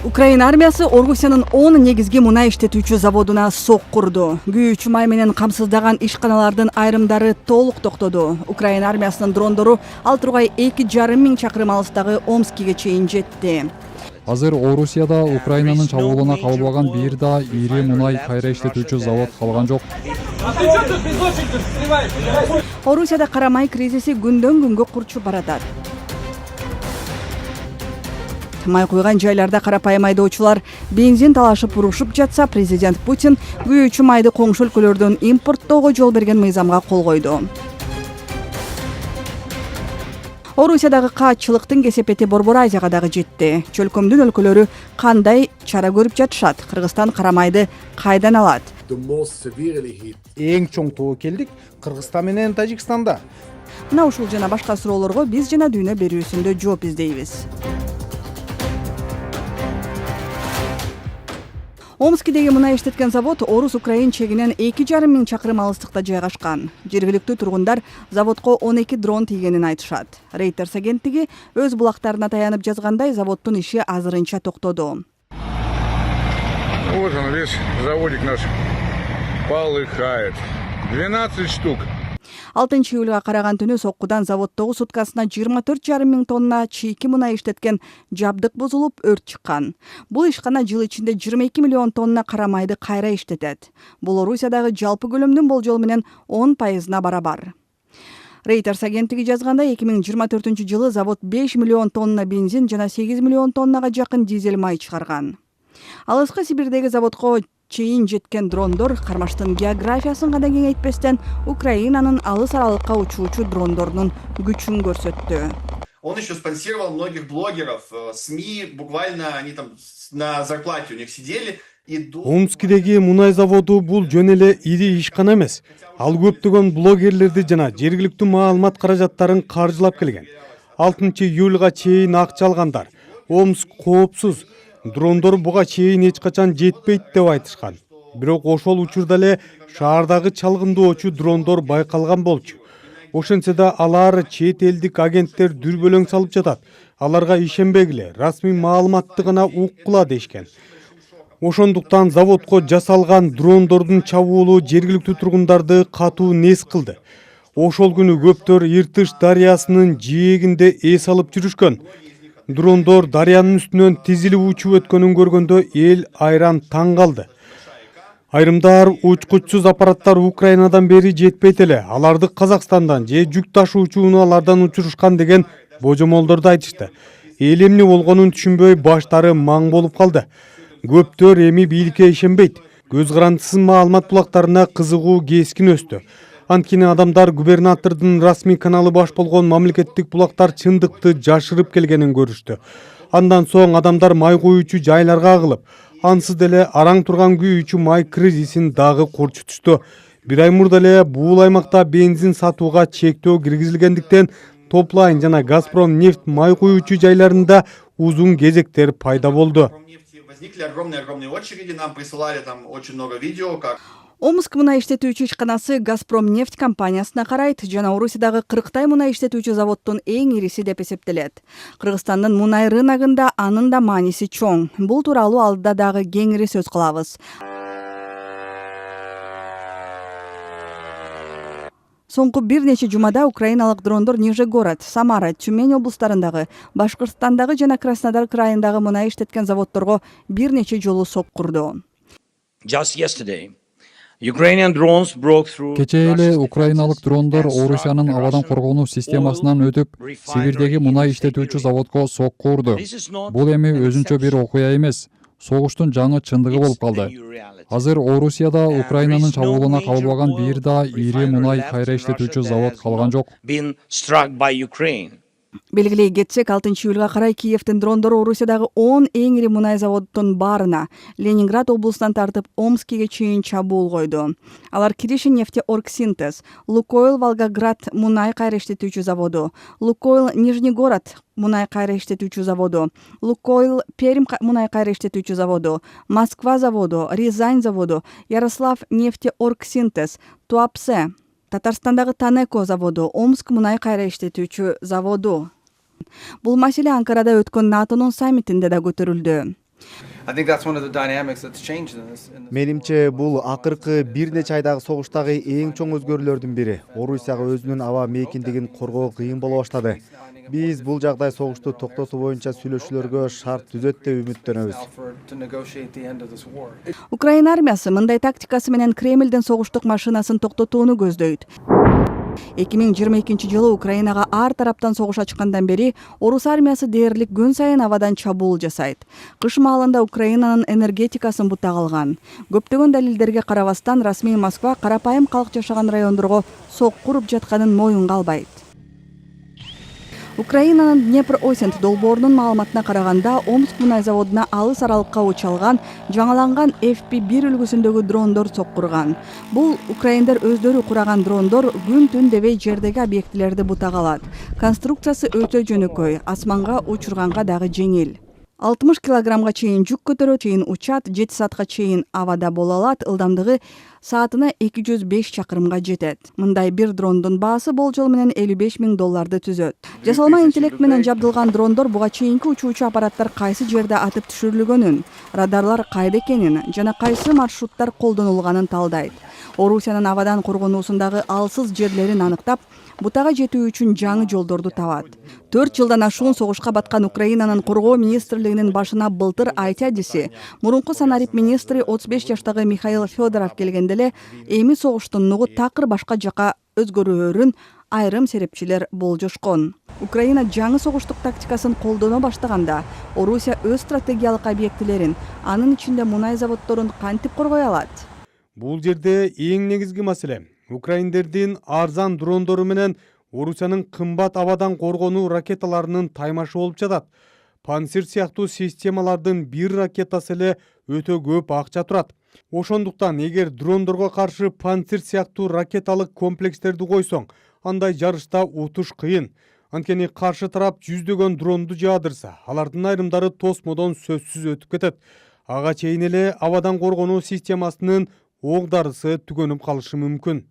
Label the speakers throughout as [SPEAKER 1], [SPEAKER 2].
[SPEAKER 1] Украина армиясы Орусиянын 10 негизги мунай иштетүүчү заводуна сок курду. Күйүүчү май менен камсыздаган ишканалардын айрымдары толук токтоду. Украина армиясынын дрондору ал тургай 2,5 миң чакырым алыстагы Омскиге чейин жетти.
[SPEAKER 2] Азыр Орусияда Украинанын чабуулуна кабылбаган бир да ири мунай кайра иштетүүчү завод калган жок.
[SPEAKER 1] Орусияда кара май кризиси күндөн күнгө курчуп баратат. Май куйган жайларда карапайым айдоочулар бензин талашып урушуп жатса, президент Путин күйүүчү майды коңшу өлкөлөрдөн импорттоого жол берген мыйзамга кол койду. Орусиядагы каатчылыктын кесепети Борбор Азияга дагы жетти. Чөлкөмдүн өлкөлөрү кандай чара көрүп жатышат? Кыргызстан карамайды кайдан алат?
[SPEAKER 3] Эң чоң тобокелдик Кыргызстан менен Тажикстанда.
[SPEAKER 1] Мына ушул жана башка суроолорго биз жана дүйнө берүүсүндө жооп издейбиз. Омскидеги мунай иштеткен завод Орус-Украин чегинен 2,5 миң чакырым алыстыкта жайгашкан. Жергиликтүү тургундар заводко 12 дрон тийгенин айтышат. Reuters агенттиги өз булактарына таянып жазгандай, заводдун иши азырынча токтоду.
[SPEAKER 4] Вот он, весь заводик наш полыхает. 12 штук.
[SPEAKER 1] 6-июлга караган түнү соккудан заводдогу суткасына 24,5 миң тонна чийки мунай иштеткен жабдык бузулуп, өрт чыккан. Бул ишкана жыл ичинде 22 миллион тонна кара майды кайра иштетет. Бул Орусиядагы жалпы көлөмдүн болжол менен 10%на барабар. Reuters агенттиги жазгандай, 2024 жылы завод 5 миллион тонна бензин жана 8 миллион тоннага жакын дизель май чыгарган. Алыскы Сибирдеги заводко чейин жеткен дрондор кармаштын географиясын гана кеңейтпестен Украинанын алыс аралыкка учуучу дрондорунун күчүн көрсөттү.
[SPEAKER 5] Он еще спонсировал многих блогеров, СМИ, буквально они там на зарплате у них сидели.
[SPEAKER 3] Омскидеги мунай заводу бул жөн эле ири ишкана эмес. Ал көптөгөн блогерлерди жана жергиликтүү маалымат каражаттарын каржылап келген. 6-июлга чейин акча алгандар. Омск коопсуз. Дрондор буга чейин эч качан жетпейт деп айтышкан. Бирок ошол учурда эле шаардагы чалгындоочу дрондор байкалган болчу. Ошентсе да алар чет элдик агенттер дүрбөлөң салып жатат. Аларга ишенбегиле, расмий маалыматты гана уккула дешкен. Ошондуктан заводко жасалган дрондордун чабуулу жергиликтүү тургундарды катуу нес кылды. Ошол күнү көптөр Иртыш дарыясынын жээгинде эс алып жүрүшкөн. Дрондор дарыянын үстүнөн тизилип учуп өткөнүн көргөндө эл айран таң калды. Айрымдар учкучсуз аппараттар Украинадан бери жетпейт эле, аларды Казакстандан же жүк ташуучу унаалардан учурушкан деген божомолдорду айтышты. Эл эмне болгонун түшүнбөй баштары маң болуп калды. Көптөр эми бийликке ишенбейт. Көз карандысыз маалымат булактарына кызыгуу кескин өстү. Анткени адамдар губернатордун расмий каналы баш болгон мамлекеттик булактар чындыкты жашырып келгенин көрүштү. Андан соң адамдар май куюучу жайларга агылып, ансыз деле араң турган күйүүчү май кризисин дагы корчутушту. Бир ай мурда эле бул аймакта бензин сатууга чектөө киргизилгендиктен Топлайн жана Газпром нефть май куюучу жайларында узун кезектер пайда болду.
[SPEAKER 5] Возникли огромные очереди, нам присылали там очень много видео, как
[SPEAKER 1] Омск мунай иштетүүчү ишканасы Газпром нефть компаниясына карайт жана Орусиядагы 40 мунай иштетүүчү заводдун эң ириси деп эсептелет. Кыргызстандын мунай рыногунда анын да мааниси чоң. Бул тууралуу алдыда дагы кеңири сөз кылабыз. Соңку бир нече жумада украиналык дрондор Нижегород, Самара, Тюмень облустарындагы, Башкырстандагы жана Краснодар крайындагы мунай иштеткен заводдорго бир нече жолу сок курду.
[SPEAKER 2] Кечээ эле украиналык дрондор Орусиянын абадан коргонуу системасынан өтүп, Сибирдеги мунай иштетүүчү заводко сок курду. Бул эми өзүнчө бир окуя эмес, согуштун жаңы чындыгы болуп калды. Азыр Орусияда Украинанын чабуулуна кабылбаган бир да ири мунай кайра иштетүүчү завод калган жок.
[SPEAKER 1] Белгилей кетсек, 6-июлга карай Киевдин дрондору Орусиядагы 10 эң ири мунай заводдун баарына, Ленинград облусунан тартып Омскиге чейин чабуул койду. Алар Кириши нефтеоргсинтез, Лукойл Волгоград мунай кайра иштетүүчү заводу, Лукойл Нижнегород мунай кайра иштетүүчү заводу, Лукойл Пермь мунай кайра иштетүүчү заводу, Москва заводу, Рязань заводу, Ярослав нефтеоргсинтез, Туапсе, Татарстандагы Танеко заводу, Омск мунай кайра иштетүүчү заводу. Бул маселе Анкарада өткөн НАТОнун саммитинде да көтөрүлдү.
[SPEAKER 6] I think that's one of the dynamics that's changed in this.
[SPEAKER 7] Менимче бул акыркы бир нече айдагы согуштагы эң чоң өзгөрүүлөрдүн бири. Орусияга өзүнүн аба мейкиндигин коргоо кыйын боло баштады. Биз бул жагдай согушту токтотуу боюнча сүйлөшүүлөргө шарт түзөт деп үмүттөнөбүз.
[SPEAKER 1] Украина армиясы мындай тактикасы менен Кремлдин согуштук машинасын токтотууну көздөйт. 2022 жылы Украинага ар тараптан согуш ачкандан бери орус армиясы дээрлик күн сайын абадан чабуул жасайт. Кыш маалында Украинанын энергетикасын бутак алган. Көптөгөн далилдерге карабастан расмий Москва карапайым калк жашаган райондорго сок куруп жатканын моюнга албайт. Украинанын Днепр-Осент долбоорунун маалыматына караганда, Омск мунай заводуна алыс аралыкка учалган жаңаланган FP-1 үлгүсүндөгү дрондор соккурган. Бул украиндер өздөрү кураган дрондор күн-түн дебей жердеги объектилерди бутак алат. Конструкциясы өтө жөнөкөй, асманга учурганга дагы жеңил. 60 килограммга чейин жүк көтөрөт, чейин учат, 7 саатка чейин абада боло алат, ылдамдыгы саатына 205 чакырымга жетет. Мындай бир дрондун баасы болжол менен $55,000 түзөт. Жасалма интеллект менен жабдылган дрондор буга чейинки учуучу аппараттар кайсы жерде атып түшүрүлгөнүн, радарлар кайда экенин жана кайсы маршруттар колдонулганын талдайт. Орусиянын абадан коргонуусундагы алсыз жерлерин аныктап, бутага жетүү үчүн жаңы жолдорду табат. 4 жылдан ашуун согушка баткан Украинанын коргоо министрлигинин башына былтыр айтадиси, мурунку санарип министри 35 жаштагы Михаил Федоров келгенде эле эми согуштун нугу такыр башка жака өзгөрөөрүн айрым серепчилер болжошкон. Украина жаңы согуштук тактикасын колдоно баштаганда, Орусия өз стратегиялык объектилерин, анын ичинде мунай заводдорун кантип коргой алат?
[SPEAKER 3] Бул жерде эң негизги маселе украиндердин арзан дрондору менен Орусиянын кымбат абадан коргонуу ракеталарынын таймашы болуп жатат. Панцир сыяктуу системалардын бир ракетасы эле өтө көп акча турат. Ошондуктан эгер дрондорго каршы панцир сыяктуу ракеталык комплекстерди койсоң, андай жарышта утуш кыйын. Анткени каршы тарап жүздөгөн дронду жаадырса, алардын айрымдары тосмодон сөзсүз өтүп кетет. Ага чейин эле абадан коргонуу системасынын ок дарысы түгөнүп калышы мүмкүн.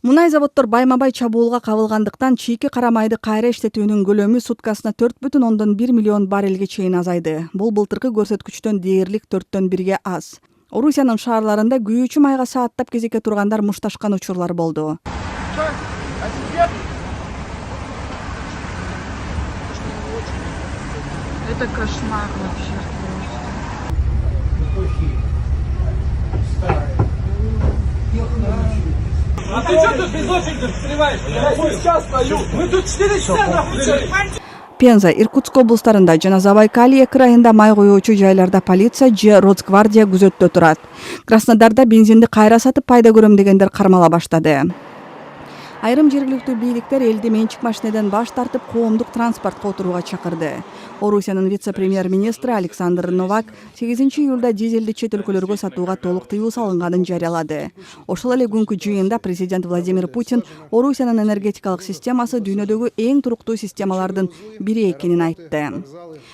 [SPEAKER 1] Мунай заводдор байма-бай чабуулга кабылгандыктан чийки карамайды кайра иштетүүнүн көлөмү суткасына 4,1 миллион баррелге чейин азайды. Бул былтыркы көрсөткүчтөн дээрлик 4/1 аз. Орусиянын шаарларында күйүүчү майга сааттап кезекке тургандар мушташкан учурлар болду.
[SPEAKER 8] Это кошмар вообще.
[SPEAKER 9] А ты что тут без очереди сливаешь? Я сейчас стою. Мы тут 4 часа нахуй.
[SPEAKER 1] Пенза, Иркутск облустарында жана Забайкалье крайында май коюучу жайларда полиция же Росгвардия күзөттө турат. Краснодарда бензинди кайра сатып пайда көрөм дегендер кармала баштады. Айрым жергиликтүү бийликтер элди менчик машинеден баш тартып коомдук транспортко отурууга чакырды. Орусиянын вице-премьер-министри Александр Новак 8 июлда дизелди чет өлкөлөргө сатууга толук тыюу салынганын жарыялады. Ошол эле күнкү жыйында президент Владимир Путин Орусиянын энергетикалык системасы дүйнөдөгү эң туруктуу системалардын бири экенин айтты.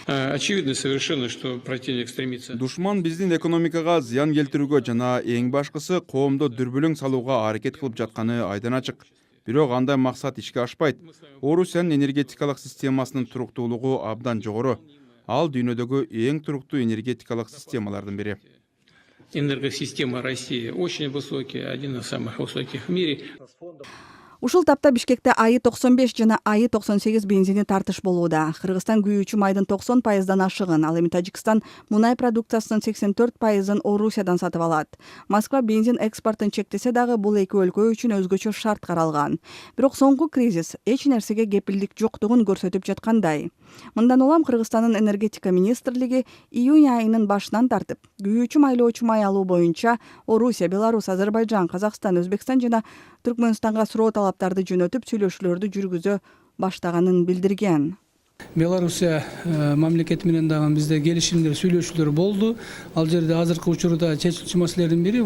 [SPEAKER 10] Очевидно совершенно, что противник стремится.
[SPEAKER 11] Душман биздин экономикага зыян келтирүүгө жана эң башкысы коомдо дүрбүлүң салууга аракет кылып жатканы айдан ачык. Бирок андай максат ишке ашпайт. Орусиянын энергетикалык системасынын туруктуулугу абдан жогору. Ал дүйнөдөгү эң туруктуу энергетикалык системалардын бири.
[SPEAKER 10] Энергосистема России очень высокая, один из самых высоких в мире.
[SPEAKER 1] Ушул тапта Бишкекте АИ-95 жана АИ-98 бензини тартыш болууда. Кыргызстан күйүүчү майдын 90%дан ашыгын, ал эми Тажикстан мунай продукциясынын 84%ын Орусиядан сатып алат. Москва бензин экспортун чектесе дагы бул эки өлкө үчүн өзгөчө шарт каралган. Бирок соңку кризис эч нерсеге кепилдик жоктугун көрсөтүп жаткандай. Мындан улам Кыргызстандын энергетика министрлиги июнь айынын башынан тартып, күйүүчү майлоочу май алуу боюнча Орусия, Беларусь, Азербайджан, Казакстан, Өзбекстан жана Түркмөнстанга суроо талаптарды жөнөтүп сүйлөшүүлөрдү жүргүзө баштаганын билдирген.
[SPEAKER 9] Белоруссия мамлекети менен дагы бизде келишимдер, сүйлөшүүлөр болду. Ал жерде азыркы учурда чечилчү маселелердин бири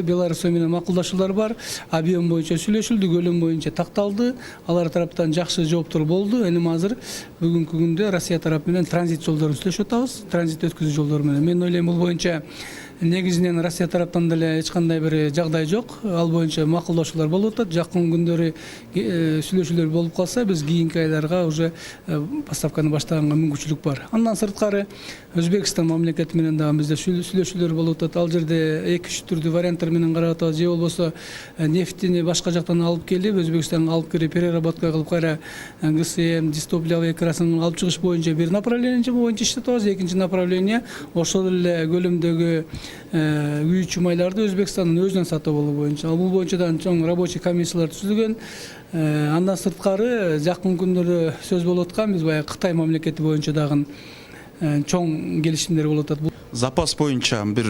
[SPEAKER 9] Белоруссия менен макулдашуулар бар. Объем боюнча сүйлөшүлдү, көлөм боюнча такталды. Алар тараптан жакшы жооптор болду. Эми азыр бүгүнкү күндө Россия тарапы менен транзит жолдорун сүйлөшүп атабыз. Транзит өткүзүү жолдору менен. Мен ойлойм бул боюнча негизинен Россия тараптан деле эч кандай бир жагдай жок. Ал боюнча макулдашуулар болуп атат. Жакын күндөрү сүйлөшүүлөр болуп калса, биз кийинки айларга уже поставканы баштаганга мүмкүнчүлүк бар. Андан сырткары Өзбекстан мамлекети менен дагы бизде сүйлөшүүлөр болуп атат. Ал жерде 2-3 түрдүү варианттар менен карап атабыз. Же болбосо нефтини башка жактан алып келип, Өзбекстанга алып кирип переработка кылып кайра ГСМ, дистоплявый красын алып чыгыш боюнча бир направление боюнча иштеп атабыз. Экинчи направление ошол эле көлөмдөгү күйүүчү майларды Өзбекстандын өзүнөн сатып алуу боюнча. Бул боюнча да чоң рабочий комиссиялар түзүлгөн. Андан сырткары жакын күндөрдө сөз болуп аткан биз баягы Кытай мамлекети боюнча дагы чоң келишимдер болуп атат.
[SPEAKER 11] Запас боюнча бир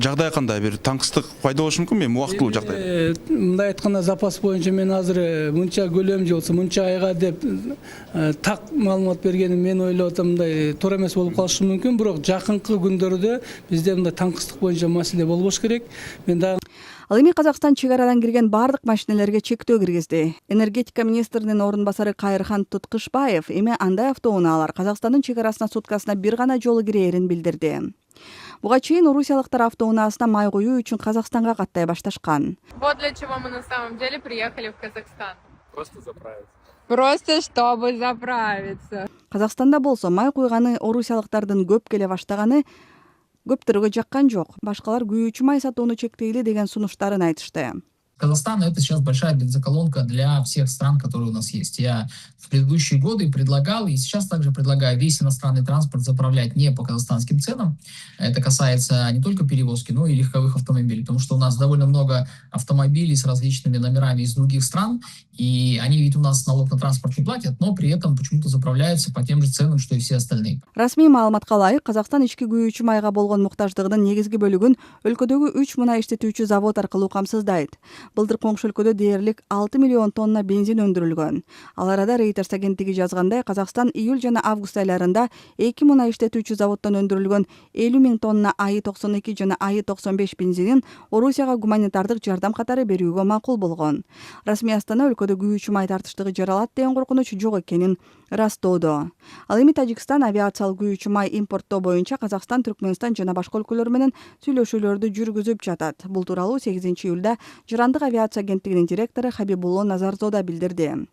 [SPEAKER 11] жагдай кандай, бир таңкыстык пайда болушу мүмкүнбү эми убактылуу жагдай?
[SPEAKER 9] Мындай айтканда запас боюнча мен азыр мынча көлөм же болбосо мынча айга деп так маалымат бергеним мен ойлоп атам мындай туура эмес болуп калышы мүмкүн. Бирок жакынкы күндөрдө бизде мындай таңкыстык боюнча маселе болбош керек. Мен дагы
[SPEAKER 1] Ал эми Казакстан чек арадан кирген бардык машинелерге чектөө киргизди. Энергетика министринин орун басары Кайырхан Туткушбаев эми андай автоунаалар Казакстандын чек арасына суткасына бир гана жолу кирээрин билдирди. Буга чейин орусиялыктар автоунаасына май куюу үчүн Казакстанга каттай башташкан.
[SPEAKER 8] Вот для чего мы на самом деле приехали в Казахстан. Просто заправиться. Просто чтобы заправиться.
[SPEAKER 1] Казакстанда болсо май куйганы орусиялыктардын көп келе баштаганы көптөргө жаккан жок. Башкалар күйүүчү май сатууну чектейли деген сунуштарын айтышты.
[SPEAKER 12] Казахстан — это сейчас большая бензоколонка для всех стран, которые у нас есть. Я в предыдущие годы предлагал, и сейчас также предлагаю весь иностранный транспорт заправлять не по казахстанским ценам. Это касается не только перевозки, но и легковых автомобилей, потому что у нас довольно много автомобилей с различными номерами из других стран, и они ведь у нас налог на транспорт не платят, но при этом почему-то заправляются по тем же ценам, что и все остальные.
[SPEAKER 1] Расмий маалыматка ылайык, Казакстан ички күйүүчү майга болгон муктаждыгынын негизги бөлүгүн өлкөдөгү 3 мунай иштетүүчү завод аркылуу камсыздайт. Былтыр коңшу өлкөдө дээрлик 6 миллион тонна бензин өндүрүлгөн. Ал арада Reuters агенттиги жазгандай, Казакстан июль жана август айларында 2 мунай иштетүүчү заводдон өндүрүлгөн 50 000 тонна АИ-92 жана АИ-95 бензинин Орусияга гуманитардык жардам катары берүүгө макул болгон. Расмий Астана өлкөдө күйүүчү май тартыштыгы жаралат деген коркунуч жок экенин ырастоодо. Ал эми Тажикстан авиациялык күйүүчү май импорттоо боюнча Казакстан, Түркмөнстан жана башка өлкөлөр менен сүйлөшүүлөрдү жүргүзүп жатат. Бул тууралуу 8-июлда Жырандык авиация агенттигинин директору Хабибулло Назарзода билдирди.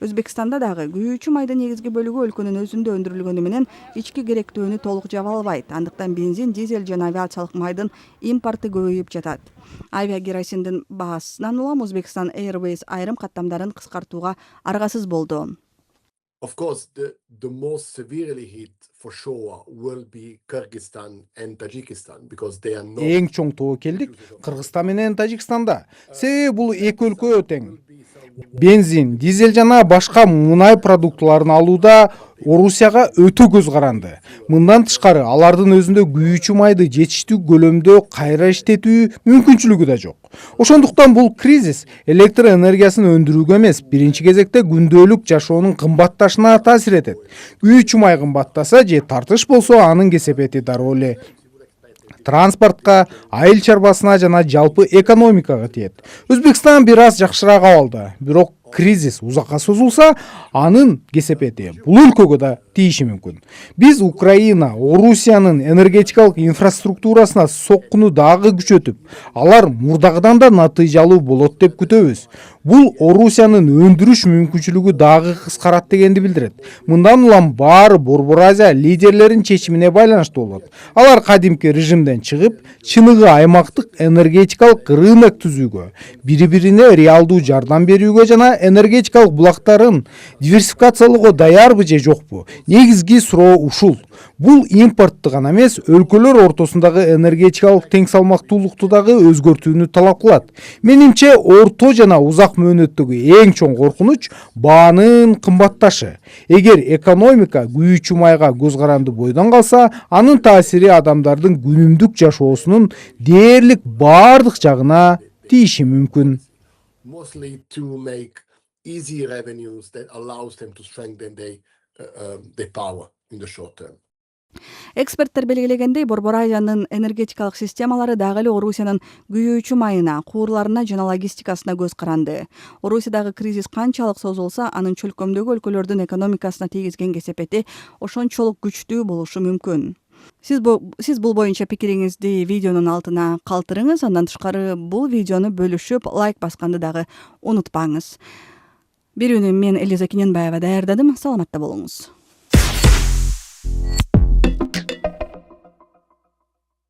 [SPEAKER 1] Өзбекстанда дагы күйүүчү майдын негизги бөлүгү өлкөнүн өзүндө өндүрүлгөнү менен ички керектөөнү толук жаба албайт. Андыктан бензин, дизель жана авиациялык майдын импорты көбөйүп жатат. Авиакеросиндин баасынан улам Uzbekistan Airways айрым каттамдарын кыскартууга аргасыз болду.
[SPEAKER 13] Of course, the most severely hit for sure will be Kyrgyzstan and Tajikistan because they are not.
[SPEAKER 3] Эң чоң тобокелдик Кыргызстан менен Тажикстанда. Себеби бул эки өлкө тең. Бензин, дизель жана башка мунай продуктыларын алууда Орусияга өтө көз каранды. Мындан тышкары алардын өзүндө күйүүчү майды жетиштүү көлөмдө кайра иштетүү мүмкүнчүлүгү да жок. Ошондуктан бул кризис электр энергиясын өндүрүүгө эмес, биринчи кезекте күндөлүк жашоонун кымбатташына таасир этет. Күйүүчү май кымбаттаса же тартыш болсо анын кесепети дароо эле транспортко, айыл чарбасына жана жалпы экономикага тиет. Өзбекстан бир аз жакшыраак абалда, бирок кризис узакка созулса, анын кесепети бул өлкөгө да тийиши мүмкүн. Биз Украина, Орусиянын энергетикалык инфраструктурасына соккуну дагы күчөтүп, алар мурдагыдан да натыйжалуу болот деп күтөбүз. Бул Орусиянын өндүрүш мүмкүнчүлүгү дагы кыскарат дегенди билдирет. Мындан улам баары Борбор Азия лидерлеринин чечимине байланыштуу болот. Алар кадимки режимден чыгып, чыныгы аймактык энергетикалык рынок түзүүгө, бири-бирине реалдуу жардам берүүгө жана энергетикалык булактарын диверсификациялоого даярбы же жокпу? Негизги суроо ушул. Бул импортты гана эмес, өлкөлөр ортосундагы энергетикалык тең салмактуулукту дагы өзгөртүүнү талап кылат. Менимче, орто жана узак мөөнөттөгү эң чоң коркунуч баанын кымбатташы. Эгер экономика күйүүчү майга көз каранды бойдон калса, анын таасири адамдардын күнүмдүк жашоосунун дээрлик бардык жагына тийиши мүмкүн.
[SPEAKER 13] Mostly to make easy revenues that allows them to strengthen their power in the short term.
[SPEAKER 1] Эксперттер белгилегендей, Борбор Азиянын энергетикалык системалары дагы эле Орусиянын күйүүчү майына, куурларына жана логистикасына көз каранды. Орусиядагы кризис канчалык созулса, анын чөлкөмдөгү өлкөлөрдүн экономикасына тийгизген кесепети ошончолук күчтүү болушу мүмкүн. Сиз бул боюнча пикириңизди видеонун алтына калтырыңыз. Андан тышкары бул видеону бөлүшүп, лайк басканды дагы унутпаңыз. Берүүнү мен Элиза Кененбаева даярдадым. Саламатта болуңуз.